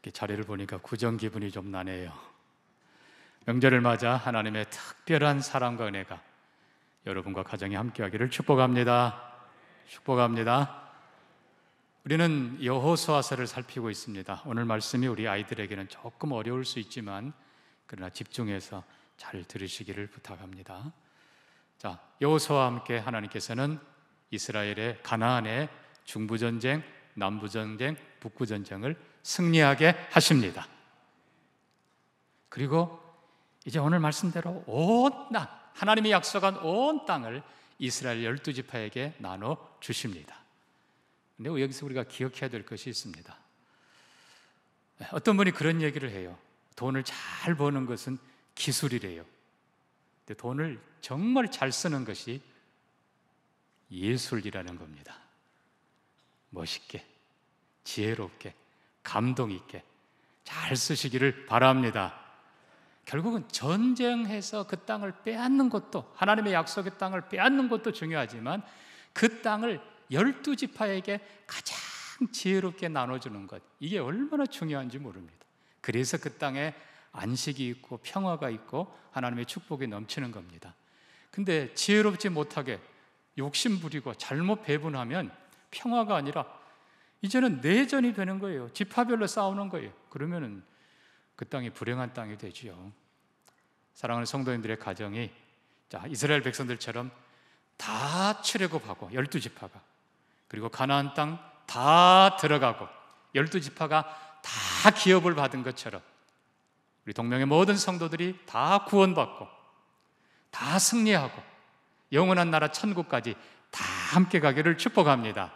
이렇게 자리를 보니까 구정 기분이 좀 나네요. 명절을 맞아 하나님의 특별한 사랑과 은혜가 여러분과 가정이 함께하기를 축복합니다. 축복합니다. 우리는 여호수아서를 살피고 있습니다. 오늘 말씀이 우리 아이들에게는 조금 어려울 수 있지만 그러나 집중해서 잘 들으시기를 부탁합니다. 자, 여호수아와 함께 하나님께서는 이스라엘의 가나안의 중부전쟁, 남부전쟁, 북부전쟁을 승리하게 하십니다. 그리고 이제 오늘 말씀대로 온 땅, 하나님이 약속한 온 땅을 이스라엘 12지파에게 나눠 주십니다. 근데 여기서 우리가 기억해야 될 것이 있습니다. 어떤 분이 그런 얘기를 해요. 돈을 잘 버는 것은 기술이래요. 근데 돈을 정말 잘 쓰는 것이 예술이라는 겁니다. 멋있게, 지혜롭게, 감동 있게 잘 쓰시기를 바랍니다. 결국은 전쟁해서 그 땅을 빼앗는 것도, 하나님의 약속의 땅을 빼앗는 것도 중요하지만 그 땅을 12지파에게 가장 지혜롭게 나눠주는 것, 이게 얼마나 중요한지 모릅니다. 그래서 그 땅에 안식이 있고 평화가 있고 하나님의 축복이 넘치는 겁니다. 근데 지혜롭지 못하게 욕심 부리고 잘못 배분하면 평화가 아니라 이제는 내전이 되는 거예요. 지파별로 싸우는 거예요. 그러면은 그 땅이 불행한 땅이 되지요. 사랑하는 성도님들의 가정이 이스라엘 백성들처럼 다 출애굽하고 12지파가, 그리고 가나안 땅 다 들어가고 12지파가 다 기업을 받은 것처럼 우리 동명의 모든 성도들이 다 구원받고 다 승리하고 영원한 나라 천국까지 다 함께 가기를 축복합니다.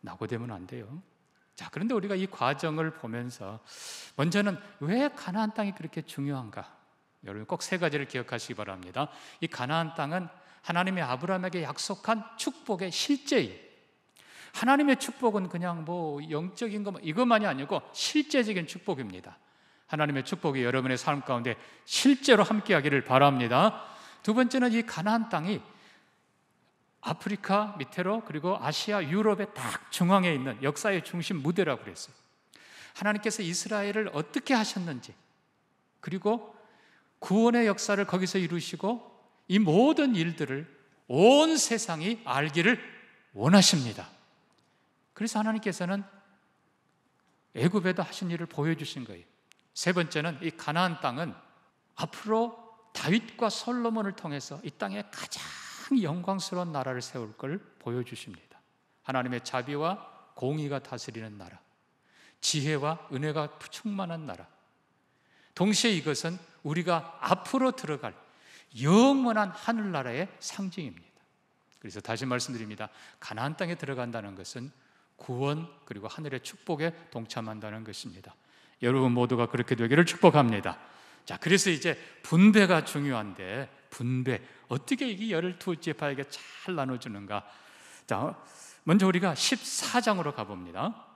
낙오되면 안 돼요. 자, 그런데 우리가 이 과정을 보면서 먼저는 왜 가나안 땅이 그렇게 중요한가? 여러분 꼭 세 가지를 기억하시기 바랍니다. 이 가나안 땅은 하나님이 아브라함에게 약속한 축복의 실제예요. 하나님의 축복은 그냥 영적인 것 이것만이 아니고 실제적인 축복입니다. 하나님의 축복이 여러분의 삶 가운데 실제로 함께하기를 바랍니다. 두 번째는 이 가나안 땅이 아프리카 밑으로 그리고 아시아, 유럽의 딱 중앙에 있는 역사의 중심 무대라고 그랬어요. 하나님께서 이스라엘을 어떻게 하셨는지, 그리고 구원의 역사를 거기서 이루시고 이 모든 일들을 온 세상이 알기를 원하십니다. 그래서 하나님께서는 애굽에도 하신 일을 보여주신 거예요. 세 번째는 이 가나안 땅은 앞으로 다윗과 솔로몬을 통해서 이 땅에 가장 영광스러운 나라를 세울 걸 보여주십니다. 하나님의 자비와 공의가 다스리는 나라, 지혜와 은혜가 충만한 나라. 동시에 이것은 우리가 앞으로 들어갈 영원한 하늘나라의 상징입니다. 그래서 다시 말씀드립니다. 가나안 땅에 들어간다는 것은 구원 그리고 하늘의 축복에 동참한다는 것입니다. 여러분 모두가 그렇게 되기를 축복합니다. 자, 그래서 이제 분배가 중요한데, 분배 어떻게 이게 12지파에게 잘 나눠주는가? 자, 먼저 우리가 14장으로 가봅니다.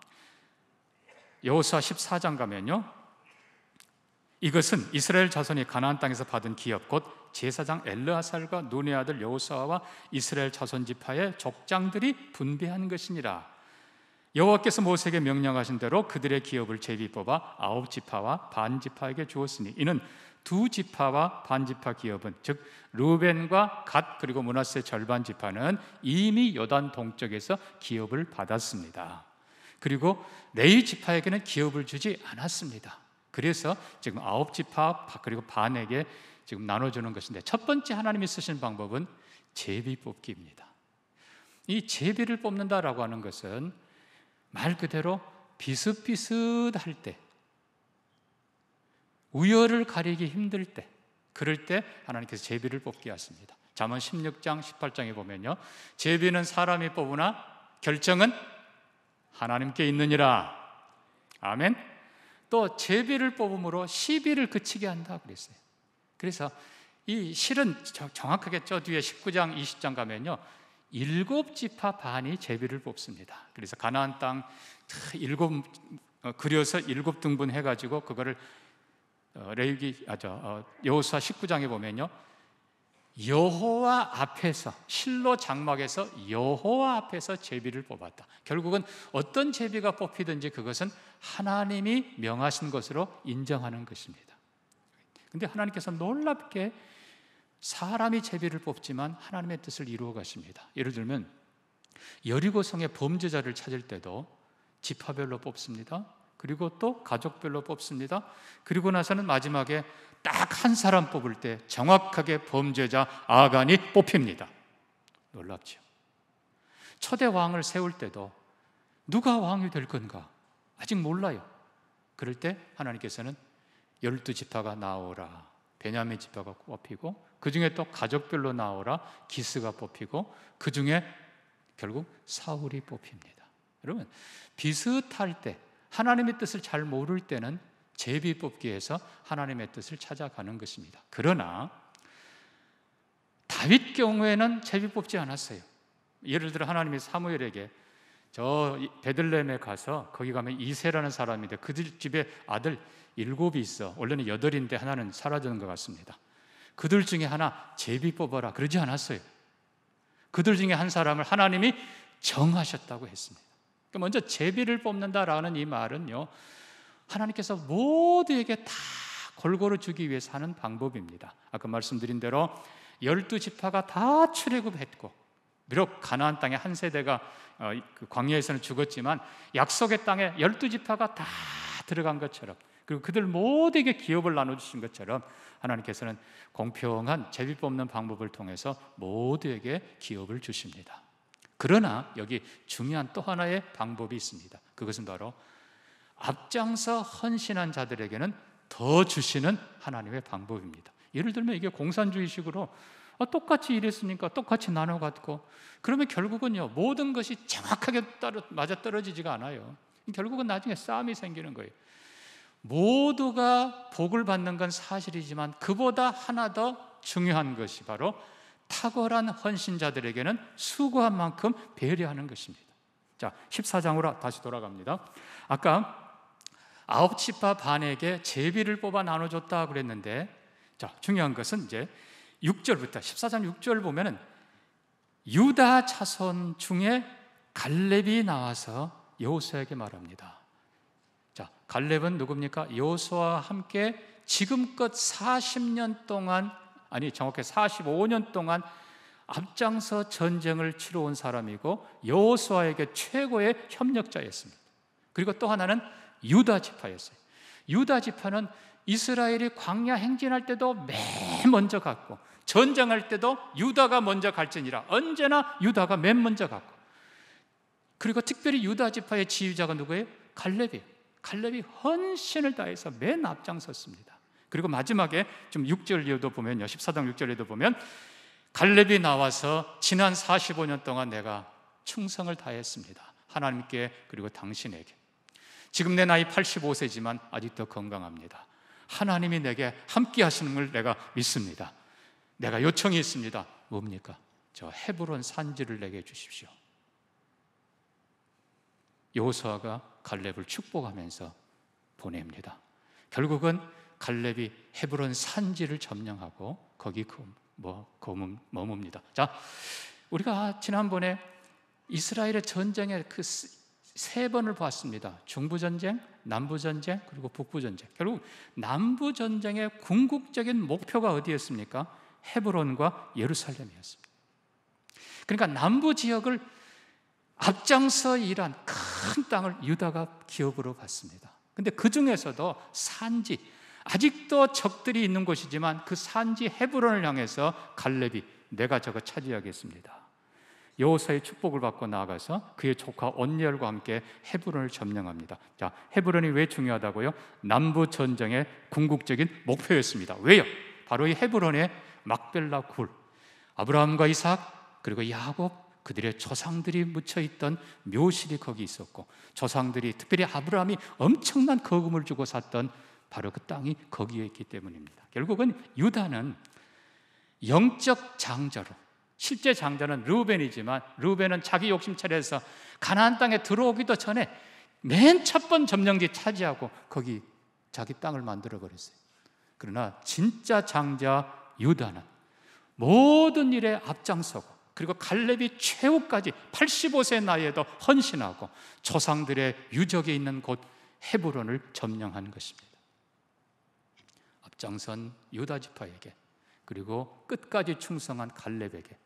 여호수아 14장 가면요, 이것은 이스라엘 자손이 가나안 땅에서 받은 기업, 곧 제사장 엘르아살과 눈의 아들 여호수아와 이스라엘 자손 지파의 족장들이 분배한 것이니라. 여호와께서 모세에게 명령하신 대로 그들의 기업을 제비 뽑아 9지파와 반지파에게 주었으니 이는 2지파와 반지파 기업은, 즉 르우벤과 갓 그리고 므낫세 절반 지파는 이미 요단 동쪽에서 기업을 받았습니다. 그리고 레위 지파에게는 기업을 주지 않았습니다. 그래서 지금 9지파 그리고 반에게 지금 나눠주는 것인데, 첫 번째 하나님이 쓰신 방법은 제비 뽑기입니다. 이 제비를 뽑는다라고 하는 것은 말 그대로 비슷비슷할 때, 우열을 가리기 힘들 때, 그럴 때 하나님께서 제비를 뽑게 하십니다. 잠언 16장 18장에 보면요, 제비는 사람이 뽑으나 결정은 하나님께 있느니라. 아멘. 또 제비를 뽑음으로 시비를 그치게 한다 그랬어요. 그래서 이 실은 정확하게 저 뒤에 19장 20장 가면요, 7지파 반이 제비를 뽑습니다. 그래서 가나안 땅 그려서 7등분 해가지고 그거를 여호수아 19장에 보면요, 여호와 앞에서, 실로 장막에서 여호와 앞에서 제비를 뽑았다. 결국은 어떤 제비가 뽑히든지 그것은 하나님이 명하신 것으로 인정하는 것입니다. 그런데 하나님께서 놀랍게 사람이 제비를 뽑지만 하나님의 뜻을 이루어 가십니다. 예를 들면 여리고성의 범죄자를 찾을 때도 지파별로 뽑습니다. 그리고 또 가족별로 뽑습니다. 그리고 나서는 마지막에 딱 한 사람 뽑을 때 정확하게 범죄자 아간이 뽑힙니다. 놀랍죠. 초대 왕을 세울 때도 누가 왕이 될 건가 아직 몰라요. 그럴 때 하나님께서는 12지파가 나오라, 베냐민 지파가 뽑히고, 그 중에 또 가족별로 나오라, 기스가 뽑히고, 그 중에 결국 사울이 뽑힙니다. 여러분, 비슷할 때, 하나님의 뜻을 잘 모를 때는 제비 뽑기에서 하나님의 뜻을 찾아가는 것입니다. 그러나 다윗 경우에는 제비 뽑지 않았어요. 예를 들어 하나님이 사무엘에게 저 베들레헴에 가서 거기 가면 이새라는 사람인데 그들 집에 아들 7이 있어. 원래는 8인데 하나는 사라지는 것 같습니다. 그들 중에 하나 제비 뽑아라 그러지 않았어요. 그들 중에 한 사람을 하나님이 정하셨다고 했습니다. 먼저 제비를 뽑는다라는 이 말은요, 하나님께서 모두에게 다 골고루 주기 위해서 하는 방법입니다. 아까 말씀드린 대로 12지파가 다 출애굽했고, 비록 가나안 땅에 한 세대가 광야에서는 죽었지만 약속의 땅에 12지파가 다 들어간 것처럼, 그리고 그들 모두에게 기업을 나눠주신 것처럼 하나님께서는 공평한 제비 뽑는 방법을 통해서 모두에게 기업을 주십니다. 그러나 여기 중요한 또 하나의 방법이 있습니다. 그것은 바로 앞장서 헌신한 자들에게는 더 주시는 하나님의 방법입니다. 예를 들면 이게 공산주의식으로 똑같이 일했으니까 똑같이 나눠 갖고, 그러면 결국은요 모든 것이 정확하게 맞아떨어지지가 않아요. 결국은 나중에 싸움이 생기는 거예요. 모두가 복을 받는 건 사실이지만 그보다 하나 더 중요한 것이 바로 탁월한 헌신자들에게는 수고한 만큼 배려하는 것입니다. 자, 14장으로 다시 돌아갑니다. 아까 9지파 반에게 제비를 뽑아 나눠줬다 그랬는데, 자, 중요한 것은 이제 6절부터 14장 6절 보면은 유다 자손 중에 갈렙이 나와서 여호수아에게 말합니다. 자, 갈렙은 누굽니까? 여호수아와 함께 지금껏 40년 동안, 아니 정확히 45년 동안 앞장서 전쟁을 치러온 사람이고 여호수아에게 최고의 협력자였습니다. 그리고 또 하나는 유다 지파였어요. 유다 지파는 이스라엘이 광야 행진할 때도 맨 먼저 갔고, 전쟁할 때도 유다가 먼저 갈지니라, 언제나 유다가 맨 먼저 갔고, 그리고 특별히 유다 지파의 지휘자가 누구예요? 갈렙이에요. 갈렙이 헌신을 다해서 맨 앞장섰습니다. 그리고 마지막에 좀 6절에도 보면요, 14장 6절에도 보면 갈렙이 나와서 지난 45년 동안 내가 충성을 다했습니다. 하나님께 그리고 당신에게. 지금 내 나이 85세지만 아직도 건강합니다. 하나님이 내게 함께 하시는 걸 내가 믿습니다. 내가 요청이 있습니다. 뭡니까? 저 헤브론 산지를 내게 주십시오. 여호수아가 갈렙을 축복하면서 보냅니다. 결국은 갈렙이 헤브론 산지를 점령하고 거기 머뭅니다. 자, 우리가 지난번에 이스라엘의 전쟁의 그 3번을 봤습니다. 중부전쟁, 남부전쟁, 그리고 북부전쟁. 결국 남부전쟁의 궁극적인 목표가 어디였습니까? 헤브론과 예루살렘이었습니다. 그러니까 남부 지역을 앞장서 일한 큰 땅을 유다가 기업으로 받습니다. 근데 그 중에서도 산지, 아직도 적들이 있는 곳이지만 그 산지 헤브론을 향해서 갈렙이 내가 저거 차지하겠습니다. 여호수아의 축복을 받고 나아가서 그의 조카 온니엘과 함께 헤브론을 점령합니다. 자, 헤브론이 왜 중요하다고요? 남부 전쟁의 궁극적인 목표였습니다. 왜요? 바로 이 헤브론의 막벨라 굴, 아브라함과 이삭 그리고 야곱, 그들의 조상들이 묻혀있던 묘실이 거기 있었고, 조상들이 특별히 아브라함이 엄청난 거금을 주고 샀던 바로 그 땅이 거기에 있기 때문입니다. 결국은 유다는 영적 장자로, 실제 장자는 르우벤이지만 르우벤은 자기 욕심 차려서 가나안 땅에 들어오기도 전에 맨 첫 번 점령지 차지하고 거기 자기 땅을 만들어 버렸어요. 그러나 진짜 장자 유다는 모든 일에 앞장서고, 그리고 갈렙이 최후까지 85세 나이에도 헌신하고 조상들의 유적이 있는 곳 헤브론을 점령한 것입니다. 앞장선 유다 지파에게, 그리고 끝까지 충성한 갈렙에게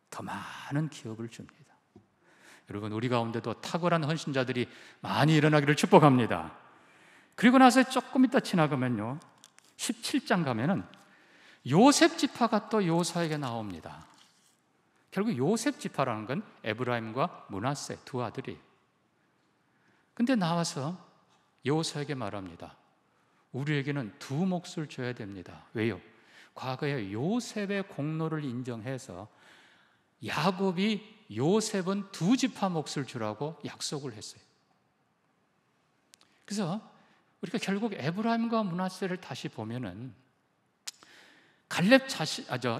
더 많은 기업을 줍니다. 여러분, 우리 가운데도 탁월한 헌신자들이 많이 일어나기를 축복합니다. 그리고 나서 조금 이따 지나가면요, 17장 가면은 요셉 지파가 또 여호수아에게 나옵니다. 결국 요셉 지파라는 건 에브라임과 므낫세 두 아들이에요. 근데 나와서 여호수아에게 말합니다. 우리에게는 두 몫을 줘야 됩니다. 왜요? 과거에 요셉의 공로를 인정해서 야곱이 요셉은 두 지파 몫을 주라고 약속을 했어요. 그래서 우리가 결국 에브라임과 므낫세를 다시 보면은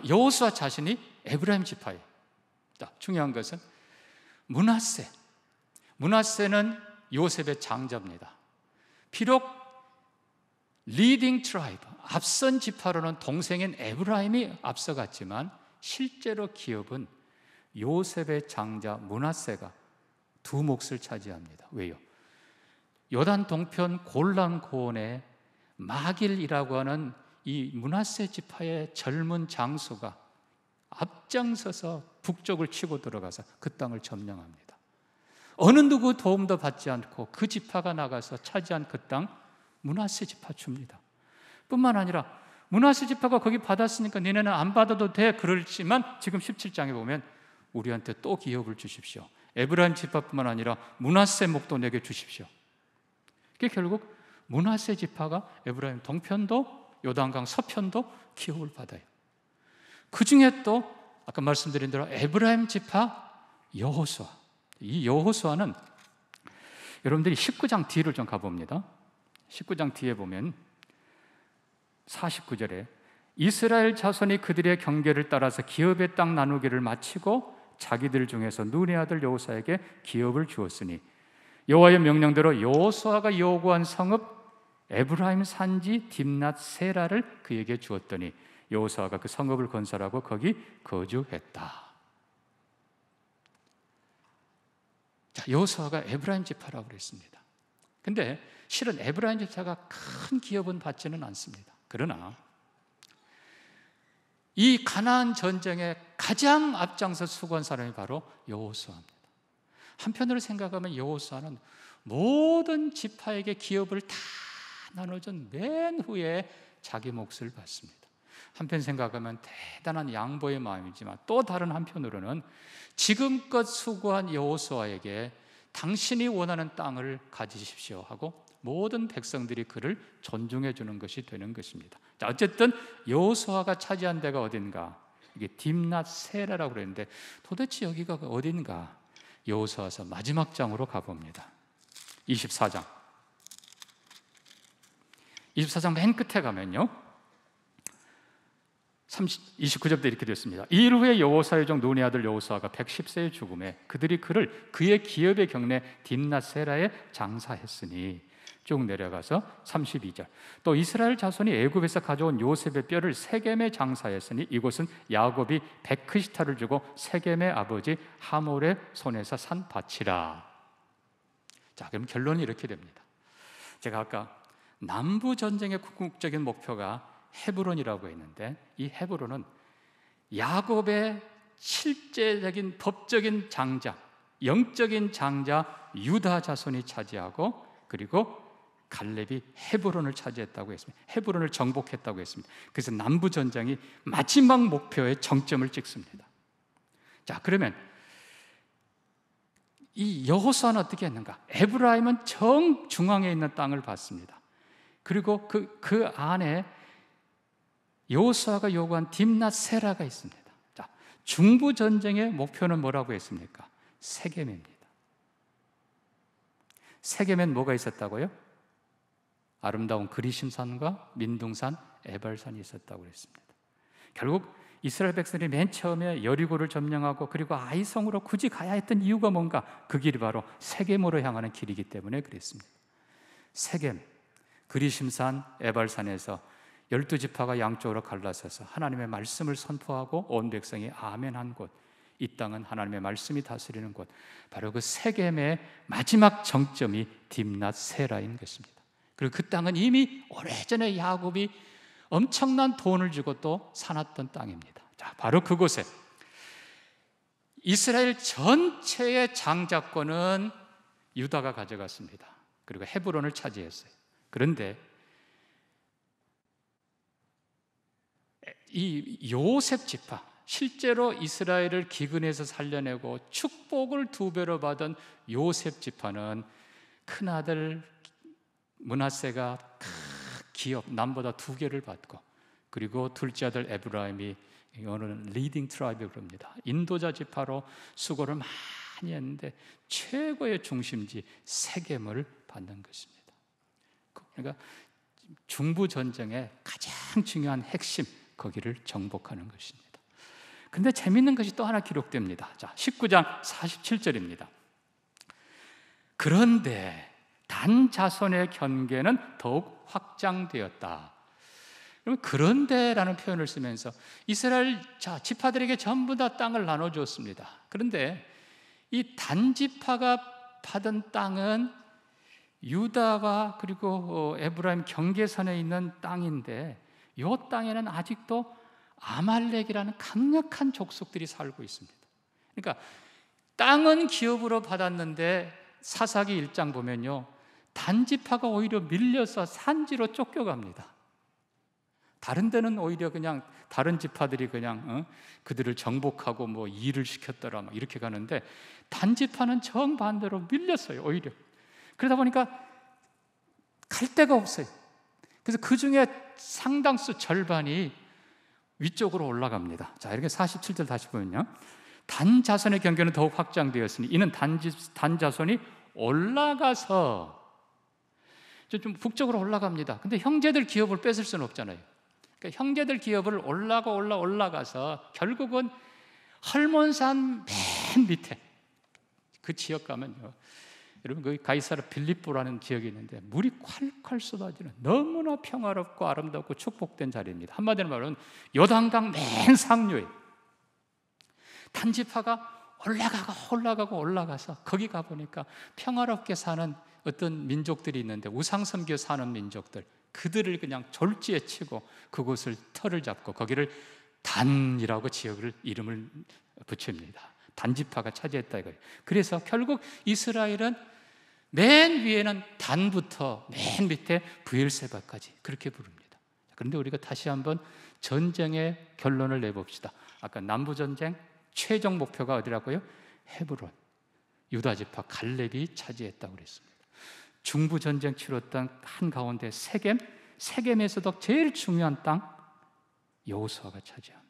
여호수아 자신이 에브라임 지파예요. 중요한 것은 므낫세는 요셉의 장자입니다. 비록 리딩 트라이브, 앞선 지파로는 동생인 에브라임이 앞서갔지만 실제로 기업은 요셉의 장자 므낫세가 두 몫을 차지합니다. 왜요? 요단 동편 골란 고원에 마길이라고 하는 이 므낫세 지파의 젊은 장수가 앞장서서 북쪽을 치고 들어가서 그 땅을 점령합니다. 어느 누구 도움도 받지 않고 그 지파가 나가서 차지한 그 땅 므낫세 지파 줍니다. 뿐만 아니라 므낫세 지파가 거기 받았으니까 니네는 안 받아도 돼, 그렇지만 지금 17장에 보면 우리한테 또 기업을 주십시오. 에브라임 지파뿐만 아니라 므낫세 목도 내게 주십시오. 그게 결국 므낫세 지파가 에브라임 동편도 요단강 서편도 기업을 받아요. 그 중에 또 아까 말씀드린 대로 에브라임 지파 여호수아, 이 여호수아는 여러분들이 19장 뒤를 좀 가봅니다. 19장 뒤에 보면 49절에 이스라엘 자손이 그들의 경계를 따라서 기업의 땅 나누기를 마치고 자기들 중에서 눈의 아들 여호수아에게 기업을 주었으니 여호와의 명령대로 여호수아가 요구한 성읍 에브라임 산지 딥낫 세라를 그에게 주었더니 여호수아가 그 성읍을 건설하고 거기 거주했다. 자, 여호수아가 에브라임 지파라고 그랬습니다. 근데 실은 에브라임 지파가 큰 기업은 받지는 않습니다. 그러나 이 가나안 전쟁에 가장 앞장서 수고한 사람이 바로 여호수아입니다. 한편으로 생각하면 여호수아는 모든 지파에게 기업을 다 나눠준 맨 후에 자기 몫을 받습니다. 한편 생각하면 대단한 양보의 마음이지만 또 다른 한편으로는 지금껏 수고한 여호수아에게 당신이 원하는 땅을 가지십시오 하고 모든 백성들이 그를 존중해 주는 것이 되는 것입니다. 자, 어쨌든 여호수아가 차지한 데가 어딘가? 이게 딥낫 세라라고 그랬는데 도대체 여기가 어딘가? 여호수아서 마지막 장으로 가봅니다. 24장 맨 끝에 가면요 29절부터 이렇게 되었습니다. 이 일 후에 여호수아의 종 눈의 아들 여호수아가 110세에 죽음에 그들이 그를 그의 기업의 경내 딥낫 세라에 장사했으니 쭉 내려가서 32절 또 이스라엘 자손이 애굽에서 가져온 요셉의 뼈를 세겜에 장사했으니 이곳은 야곱이 베크시타를 주고 세겜의 아버지 하몰의 손에서 산 밭이라. 자, 그럼 결론이 이렇게 됩니다. 제가 아까 남부 전쟁의 궁극적인 목표가 헤브론이라고 했는데 이 헤브론은 야곱의 실제적인 법적인 장자, 영적인 장자 유다 자손이 차지하고 그리고 갈렙이 헤브론을 차지했다고 했습니다. 헤브론을 정복했다고 했습니다. 그래서 남부 전쟁이 마지막 목표에 정점을 찍습니다. 자, 그러면 이 여호수아는 어떻게 했는가? 에브라임은 정중앙에 있는 땅을 받습니다. 그리고 그 안에 여호수아가 요구한 딥낫 세라가 있습니다. 자, 중부 전쟁의 목표는 뭐라고 했습니까? 세겜입니다. 세겜엔 뭐가 있었다고요? 아름다운 그리심산과 민둥산, 에발산이 있었다고 했습니다. 결국 이스라엘 백성들이 맨 처음에 여리고를 점령하고 그리고 아이성으로 굳이 가야 했던 이유가 뭔가? 그 길이 바로 세겜으로 향하는 길이기 때문에 그랬습니다. 세겜, 그리심산, 에발산에서 12지파가 양쪽으로 갈라서서 하나님의 말씀을 선포하고 온 백성이 아멘한 곳, 이 땅은 하나님의 말씀이 다스리는 곳, 바로 그 세겜의 마지막 정점이 딥낫 세라인 것입니다. 그리고 그 땅은 이미 오래전에 야곱이 엄청난 돈을 주고 또 사놨던 땅입니다. 자, 바로 그곳에 이스라엘 전체의 장자권은 유다가 가져갔습니다. 그리고 헤브론을 차지했어요. 그런데 이 요셉 지파, 실제로 이스라엘을 기근에서 살려내고 축복을 2배로 받은 요셉 지파는 큰아들 므낫세가 기업 남보다 2개를 받고, 그리고 둘째 아들 에브라임이, 이거는 리딩 트라이브라고 그럽니다. 인도자 지파로 수고를 많이 했는데 최고의 중심지 세겜을 받는 것입니다. 그러니까 중부 전쟁의 가장 중요한 핵심, 거기를 정복하는 것입니다. 그런데 재미있는 것이 또 하나 기록됩니다. 자, 19장 47절입니다. 그런데 단 자손의 경계는 더욱 확장되었다. 그러면 그런데라는 표현을 쓰면서 이스라엘 지파들에게 전부 다 땅을 나눠주었습니다. 그런데 이 단지파가 받은 땅은 유다와 그리고 에브라임 경계선에 있는 땅인데, 이 땅에는 아직도 아말렉이라는 강력한 족속들이 살고 있습니다. 그러니까 땅은 기업으로 받았는데 사사기 1장 보면요, 단지파가 오히려 밀려서 산지로 쫓겨갑니다. 다른 데는 오히려 그냥 다른 지파들이 그냥 그들을 정복하고 뭐 일을 시켰더라 막 이렇게 가는데, 단지파는 정반대로 밀렸어요, 오히려. 그러다 보니까 갈 데가 없어요. 그래서 그 중에 상당수 절반이 위쪽으로 올라갑니다. 자, 이렇게 47절 다시 보면요, 단 자손의 경계는 더욱 확장되었으니 이는 단 자손이 올라가서 좀 북쪽으로 올라갑니다. 근데 형제들 기업을 뺏을 수는 없잖아요. 그러니까 형제들 기업을 올라가서 결국은 헐몬산 맨 밑에 그 지역 가면요, 여러분 그 가이사르 빌립보라는 지역이 있는데 물이 콸콸 쏟아지는 너무나 평화롭고 아름답고 축복된 자리입니다. 한마디로 말하면 요단강 맨 상류에 단지파가 올라가서 거기 가보니까 평화롭게 사는 어떤 민족들이 있는데, 우상섬겨 사는 민족들, 그들을 그냥 졸지에 치고 그곳을 터를 잡고 거기를 단이라고 지역을 이름을 붙입니다. 단지파가 차지했다 이거예요. 그래서 결국 이스라엘은 맨 위에는 단부터 맨 밑에 브엘세바까지 그렇게 부릅니다. 그런데 우리가 다시 한번 전쟁의 결론을 내봅시다. 아까 남부전쟁 최종 목표가 어디라고요? 헤브론, 유다지파 갈렙이 차지했다고 그랬습니다. 중부전쟁 치렀던 한가운데 세겜에서도 제일 중요한 땅 여호수아가 차지합니다.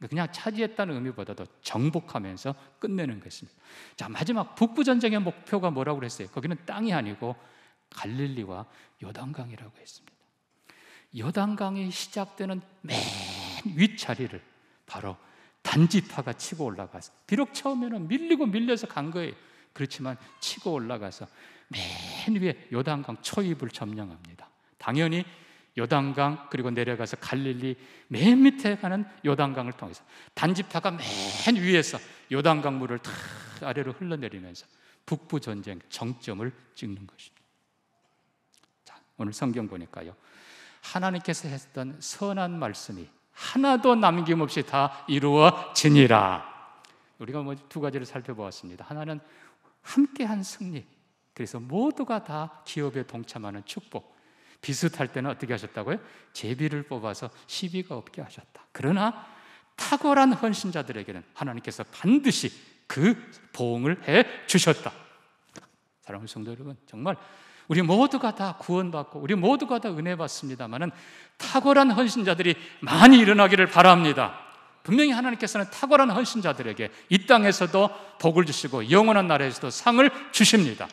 그냥 차지했다는 의미보다도 정복하면서 끝내는 것입니다. 자, 마지막 북부전쟁의 목표가 뭐라고 그랬어요? 거기는 땅이 아니고 갈릴리와 요단강이라고 했습니다. 요단강이 시작되는 맨 윗자리를 바로 단지파가 치고 올라가서, 비록 처음에는 밀려서 간 거예요. 그렇지만 치고 올라가서 맨 위에 요단강 초입을 점령합니다. 당연히 요단강 그리고 내려가서 갈릴리 맨 밑에 가는 요단강을 통해서 단지파가 맨 위에서 요단강 물을 다 아래로 흘러내리면서 북부 전쟁 정점을 찍는 것입니다. 자, 오늘 성경 보니까요, 하나님께서 했던 선한 말씀이 하나도 남김없이 다 이루어지니라. 우리가 두 가지를 살펴보았습니다. 하나는 함께한 승리, 그래서 모두가 다 기업에 동참하는 축복. 비슷할 때는 어떻게 하셨다고요? 제비를 뽑아서 시비가 없게 하셨다. 그러나 탁월한 헌신자들에게는 하나님께서 반드시 그 보응을 해 주셨다. 사랑하는 성도 여러분, 정말 우리 모두가 다 구원받고 우리 모두가 다 은혜 받습니다만은 탁월한 헌신자들이 많이 일어나기를 바랍니다. 분명히 하나님께서는 탁월한 헌신자들에게 이 땅에서도 복을 주시고 영원한 나라에서도 상을 주십니다.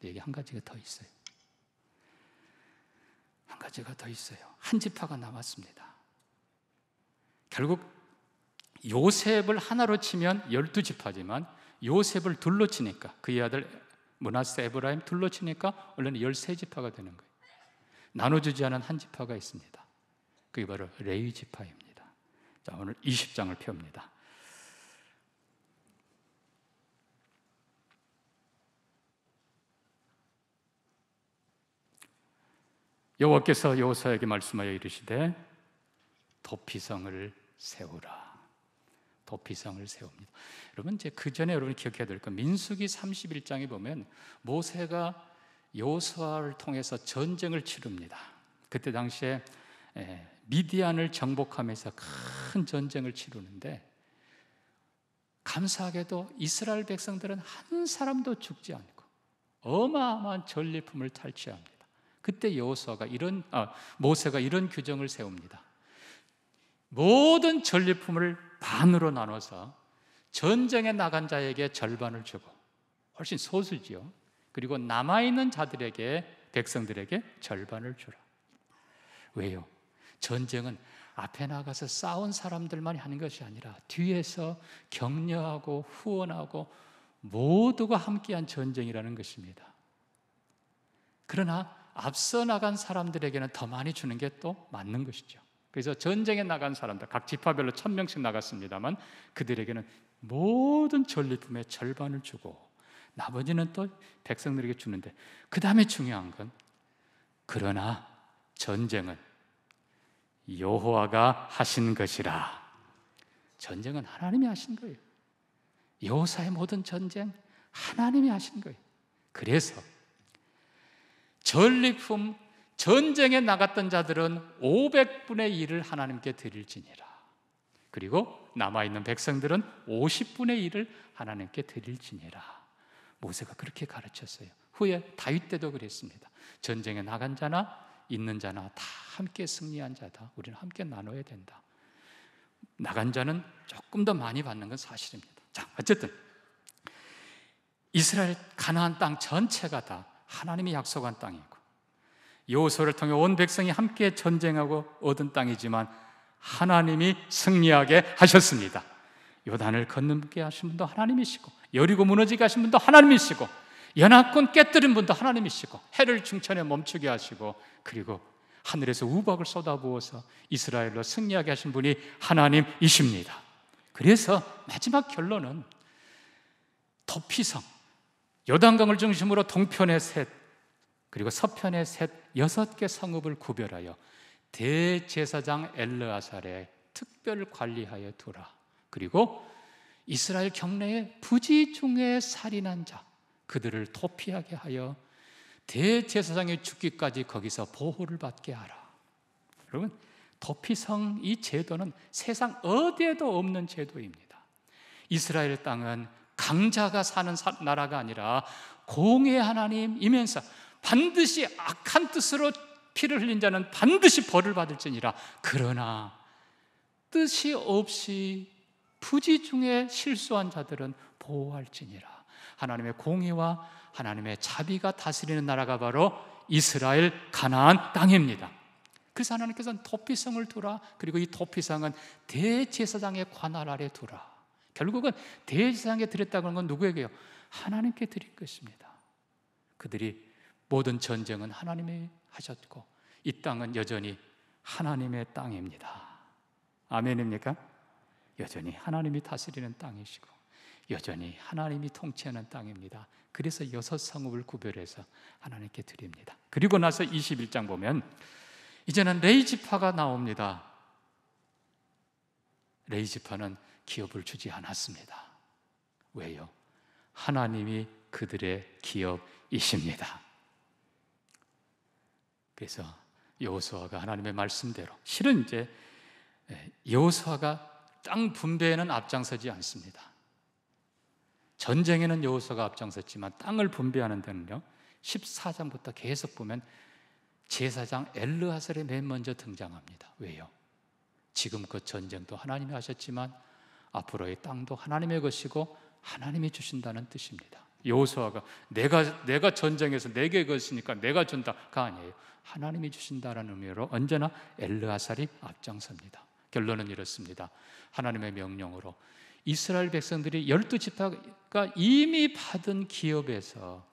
여기 한 가지가 더 있어요. 한 가지가 더 있어요. 한 지파가 남았습니다. 결국 요셉을 하나로 치면 12지파지만 요셉을 둘로 치니까, 그의 아들 므낫세, 에브라임 둘로 치니까 원래는 13지파가 되는 거예요. 나눠주지 않은 한 지파가 있습니다. 그게 바로 레위 지파입니다. 자, 오늘 20장을 펴옵니다. 여호와께서 여호수아에게 말씀하여 이르시되 도피성을 세우라. 도피성을 세웁니다. 여러분, 이제 그 전에 여러분이 기억해야 될 건 민수기 31장에 보면 모세가 여호수아를 통해서 전쟁을 치릅니다. 그때 당시에 미디안을 정복하면서 큰 전쟁을 치르는데, 감사하게도 이스라엘 백성들은 한 사람도 죽지 않고 어마어마한 전리품을 탈취합니다. 그때 모세가 이런 규정을 세웁니다. 모든 전리품을 반으로 나눠서 전쟁에 나간 자에게 절반을 주고, 훨씬 소수지요. 그리고 남아있는 자들에게, 백성들에게 절반을 주라. 왜요? 전쟁은 앞에 나가서 싸운 사람들만이 하는 것이 아니라 뒤에서 격려하고 후원하고 모두가 함께한 전쟁이라는 것입니다. 그러나 앞서 나간 사람들에게는 더 많이 주는 게 또 맞는 것이죠. 그래서 전쟁에 나간 사람들, 각 지파별로 1000명씩 나갔습니다만 그들에게는 모든 전리품의 절반을 주고 나머지는 또 백성들에게 주는데, 그 다음에 중요한 건, 그러나 전쟁은 여호와가 하신 것이라. 전쟁은 하나님이 하신 거예요. 여호수아의 모든 전쟁 하나님이 하신 거예요. 그래서 전리품, 전쟁에 나갔던 자들은 500분의 1을 하나님께 드릴지니라. 그리고 남아있는 백성들은 50분의 1을 하나님께 드릴지니라. 모세가 그렇게 가르쳤어요. 후에 다윗 때도 그랬습니다. 전쟁에 나간 자나 있는 자나 다 함께 승리한 자다. 우리는 함께 나눠야 된다. 나간 자는 조금 더 많이 받는 건 사실입니다. 자, 어쨌든 이스라엘 가나안 땅 전체가 다 하나님이 약속한 땅이고, 여호수아를 통해 온 백성이 함께 전쟁하고 얻은 땅이지만 하나님이 승리하게 하셨습니다. 요단을 건너게 하신 분도 하나님이시고, 여리고 무너지게 하신 분도 하나님이시고, 연합군 깨뜨린 분도 하나님이시고, 해를 중천에 멈추게 하시고, 그리고 하늘에서 우박을 쏟아부어서 이스라엘로 승리하게 하신 분이 하나님이십니다. 그래서 마지막 결론은 도피성, 요단강을 중심으로 동편의 셋, 그리고 서편의 셋, 6개 성읍을 구별하여 대제사장 엘르아살에 특별 관리하여 두라. 그리고 이스라엘 경내에 부지 중에 살인한 자, 그들을 도피하게 하여 대제사장이 죽기까지 거기서 보호를 받게 하라. 여러분, 도피성 이 제도는 세상 어디에도 없는 제도입니다. 이스라엘 땅은 강자가 사는 나라가 아니라 공의 하나님이면서 반드시 악한 뜻으로 피를 흘린 자는 반드시 벌을 받을지니라. 그러나 뜻이 없이 부지 중에 실수한 자들은 보호할지니라. 하나님의 공의와 하나님의 자비가 다스리는 나라가 바로 이스라엘 가나안 땅입니다. 그래서 하나님께서는 도피성을 두라. 그리고 이 도피성은 대제사장의 관할 아래 두라. 결국은 대제사장에 드렸다고 하는 건 누구에게요? 하나님께 드린 것입니다. 그들이 모든 전쟁은 하나님이 하셨고 이 땅은 여전히 하나님의 땅입니다. 아멘입니까? 여전히 하나님이 다스리는 땅이시고 여전히 하나님이 통치하는 땅입니다. 그래서 6성읍을 구별해서 하나님께 드립니다. 그리고 나서 21장 보면 이제는 레위 지파가 나옵니다. 레위 지파는 기업을 주지 않았습니다. 왜요? 하나님이 그들의 기업이십니다. 그래서 여호수아가 하나님의 말씀대로, 실은 이제 여호수아가 땅 분배에는 앞장서지 않습니다. 전쟁에는 여호수아가 앞장섰지만 땅을 분배하는 데는요, 14장부터 계속 보면 제사장 엘르아살이 맨 먼저 등장합니다. 왜요? 지금껏 전쟁도 하나님이 하셨지만 앞으로의 땅도 하나님의 것이고 하나님이 주신다는 뜻입니다. 여호수아가 내가 전쟁에서 내게 것이니까 내가 준다가 아니에요. 하나님이 주신다라는 의미로 언제나 엘르아살이 앞장섭니다. 결론은 이렇습니다. 하나님의 명령으로 이스라엘 백성들이 12지파가 이미 받은 기업에서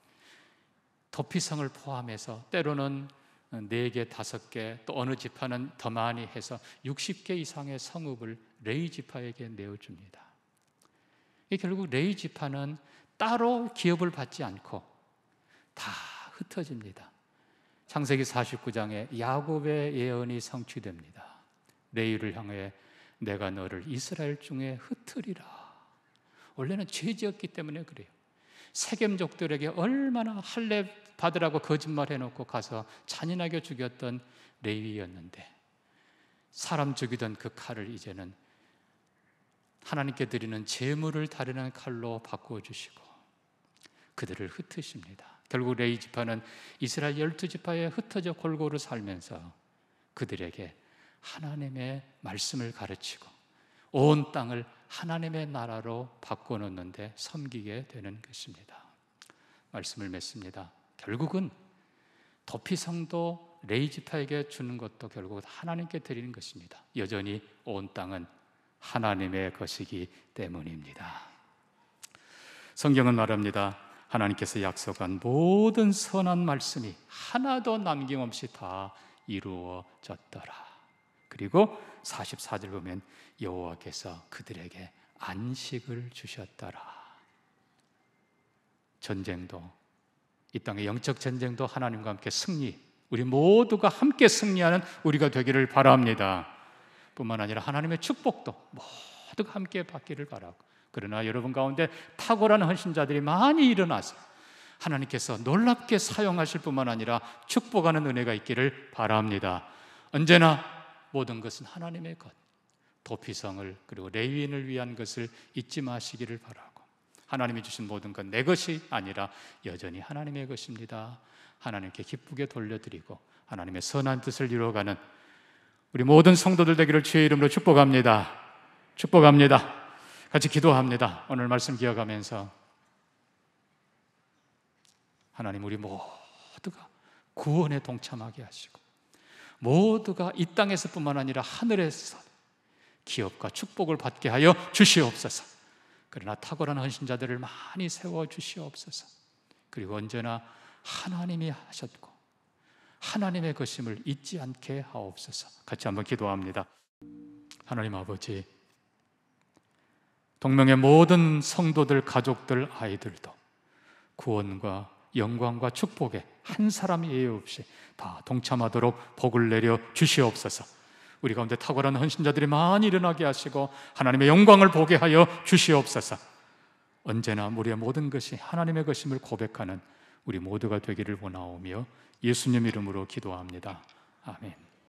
도피성을 포함해서 때로는 4개, 5개, 또 어느 지파는 더 많이 해서 60개 이상의 성읍을 레위 지파에게 내어줍니다. 결국 레위 지파는 따로 기업을 받지 않고 다 흩어집니다. 창세기 49장에 야곱의 예언이 성취됩니다. 레위를 향해 내가 너를 이스라엘 중에 흩으리라. 원래는 죄지었기 때문에 그래요. 세겜족들에게 얼마나 할례 받으라고 거짓말해놓고 가서 잔인하게 죽였던 레위였는데, 사람 죽이던 그 칼을 이제는 하나님께 드리는 제물을 다루는 칼로 바꾸어주시고 그들을 흩으십니다. 결국 레위 지파는 이스라엘 12지파에 흩어져 골고루 살면서 그들에게 하나님의 말씀을 가르치고 온 땅을 하나님의 나라로 바꿔놓는데 섬기게 되는 것입니다. 말씀을 맺습니다. 결국은 도피성도 레위 지파에게 주는 것도 결국 하나님께 드리는 것입니다. 여전히 온 땅은 하나님의 것이기 때문입니다. 성경은 말합니다. 하나님께서 약속한 모든 선한 말씀이 하나도 남김없이 다 이루어졌더라. 그리고 44절 보면 여호와께서 그들에게 안식을 주셨더라. 전쟁도, 이 땅의 영적 전쟁도 하나님과 함께 승리, 우리 모두가 함께 승리하는 우리가 되기를 바랍니다. 뿐만 아니라 하나님의 축복도 모두가 함께 받기를 바라고, 그러나 여러분 가운데 탁월한 헌신자들이 많이 일어나서 하나님께서 놀랍게 사용하실 뿐만 아니라 축복하는 은혜가 있기를 바랍니다. 언제나 모든 것은 하나님의 것, 도피성을 그리고 레위인을 위한 것을 잊지 마시기를 바라고, 하나님이 주신 모든 건 내 것이 아니라 여전히 하나님의 것입니다. 하나님께 기쁘게 돌려드리고 하나님의 선한 뜻을 이루어가는 우리 모든 성도들 되기를 주의 이름으로 축복합니다. 축복합니다. 같이 기도합니다. 오늘 말씀 기억하면서 하나님, 우리 모두가 구원에 동참하게 하시고 모두가 이 땅에서뿐만 아니라 하늘에서 기업과 축복을 받게 하여 주시옵소서. 그러나 탁월한 헌신자들을 많이 세워 주시옵소서. 그리고 언제나 하나님이 하셨고 하나님의 것임을 잊지 않게 하옵소서. 같이 한번 기도합니다. 하나님 아버지, 동명의 모든 성도들, 가족들, 아이들도 구원과 영광과 축복에 한 사람 예외 없이 다 동참하도록 복을 내려 주시옵소서. 우리 가운데 탁월한 헌신자들이 많이 일어나게 하시고 하나님의 영광을 보게 하여 주시옵소서. 언제나 우리의 모든 것이 하나님의 것임을 고백하는 우리 모두가 되기를 원하오며 예수님 이름으로 기도합니다. 아멘.